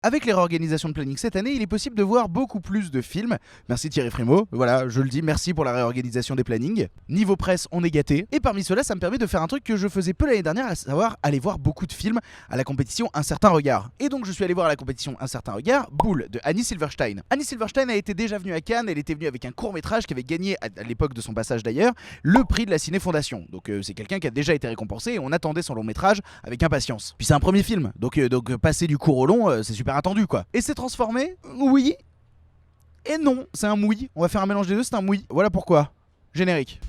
Avec les réorganisations de planning cette année, il est possible de voir beaucoup plus de films. Merci Thierry Frémaux, voilà, je le dis, merci pour la réorganisation des plannings. Niveau presse, on est gâté. Et parmi ceux-là, ça me permet de faire un truc que je faisais peu l'année dernière, à savoir aller voir beaucoup de films à la compétition Un Certain Regard. Et donc je suis allé voir à la compétition Un Certain Regard, Boule, de Annie Silverstein. Annie Silverstein a été déjà venue à Cannes, elle était venue avec un court-métrage qui avait gagné, à l'époque de son passage d'ailleurs, le prix de la Ciné Fondation. Donc c'est quelqu'un qui a déjà été récompensé et on attendait son long-métrage avec impatience. Puis c'est un premier film, donc passer du court au long, c'est super attendu quoi. Et c'est transformé? Oui. Et non, c'est un mouille. On va faire un mélange des deux, c'est un mouille. Voilà pourquoi. Générique.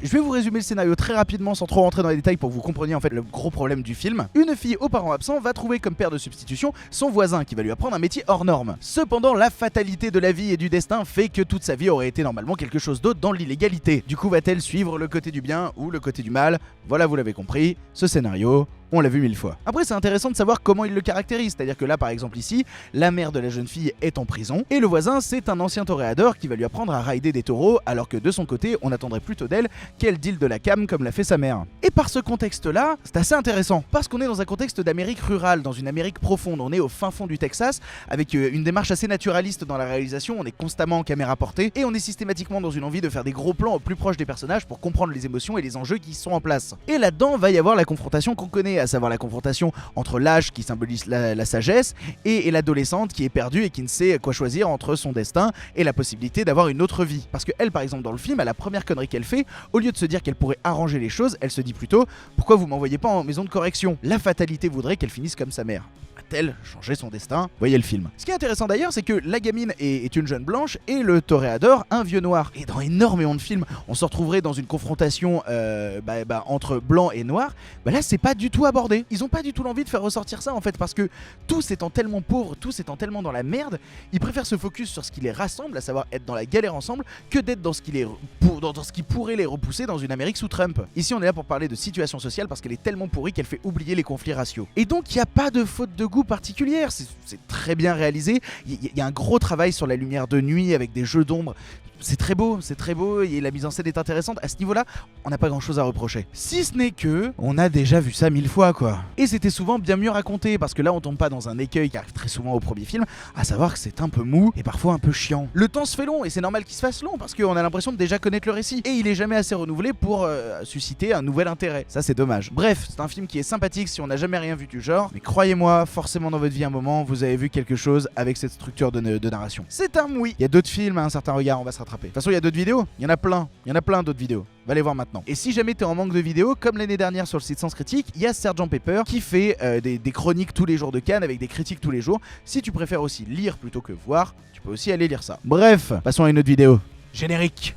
Je vais vous résumer le scénario très rapidement sans trop rentrer dans les détails pour que vous compreniez en fait le gros problème du film. Une fille aux parents absents va trouver comme père de substitution son voisin qui va lui apprendre un métier hors norme. Cependant, la fatalité de la vie et du destin fait que toute sa vie aurait été normalement quelque chose d'autre dans l'illégalité. Du coup, va-t-elle suivre le côté du bien ou le côté du mal? Voilà, vous l'avez compris, ce scénario, on l'a vu 1000 fois. Après, c'est intéressant de savoir comment il le caractérise, c'est-à-dire que là, par exemple ici, la mère de la jeune fille est en prison, et le voisin, c'est un ancien toréador qui va lui apprendre à rider des taureaux, alors que de son côté, on attendrait plutôt d'elle qu'elle deal de la cam comme l'a fait sa mère. Et par ce contexte-là, c'est assez intéressant, parce qu'on est dans un contexte d'Amérique rurale, dans une Amérique profonde, on est au fin fond du Texas, avec une démarche assez naturaliste dans la réalisation, on est constamment en caméra portée, et on est systématiquement dans une envie de faire des gros plans au plus proche des personnages pour comprendre les émotions et les enjeux qui sont en place. Et là-dedans, va y avoir la confrontation qu'on connaît, à savoir la confrontation entre l'âge qui symbolise la sagesse et l'adolescente qui est perdue et qui ne sait quoi choisir entre son destin et la possibilité d'avoir une autre vie. Parce que elle, par exemple, dans le film, à la première connerie qu'elle fait, au lieu de se dire qu'elle pourrait arranger les choses, elle se dit plutôt « Pourquoi vous m'envoyez pas en maison de correction ?» La fatalité voudrait qu'elle finisse comme sa mère. A-t-elle changé son destin? Voyez le film. Ce qui est intéressant d'ailleurs, c'est que la gamine est une jeune blanche et le toréador un vieux noir. Et dans énormément de films, on se retrouverait dans une confrontation entre blanc et noir. Là, c'est pas du tout abordé. Ils ont pas du tout l'envie de faire ressortir ça en fait, parce que tous étant tellement pauvres, tous étant tellement dans la merde, ils préfèrent se focus sur ce qui les rassemble, à savoir être dans la galère ensemble, que d'être dans ce qui pourrait les repousser dans une Amérique sous Trump. Ici, on est là pour parler de situation sociale parce qu'elle est tellement pourrie qu'elle fait oublier les conflits raciaux. Et donc, il n'y a pas de faute de goût particulière, c'est très bien réalisé, il y a un gros travail sur la lumière de nuit avec des jeux d'ombre. C'est très beau, et la mise en scène est intéressante. À ce niveau-là, on n'a pas grand-chose à reprocher. Si ce n'est que, on a déjà vu ça 1000 fois, quoi. Et c'était souvent bien mieux raconté, parce que là, on tombe pas dans un écueil qui arrive très souvent au premier film, à savoir que c'est un peu mou et parfois un peu chiant. Le temps se fait long, et c'est normal qu'il se fasse long, parce qu'on a l'impression de déjà connaître le récit. Et il est jamais assez renouvelé pour susciter un nouvel intérêt. Ça, c'est dommage. Bref, c'est un film qui est sympathique si on n'a jamais rien vu du genre, mais croyez-moi, forcément dans votre vie, à un moment, vous avez vu quelque chose avec cette structure de narration. C'est un oui. Il y a d'autres films à Un Certain Regard, on va se rattraper. De toute façon, il y a d'autres vidéos, il y en a plein d'autres vidéos. Va les voir maintenant. Et si jamais t'es en manque de vidéos, comme l'année dernière sur le site Sens Critique, il y a Sgt Pepper qui fait des chroniques tous les jours de Cannes avec des critiques tous les jours. Si tu préfères aussi lire plutôt que voir, tu peux aussi aller lire ça. Bref, passons à une autre vidéo. Générique.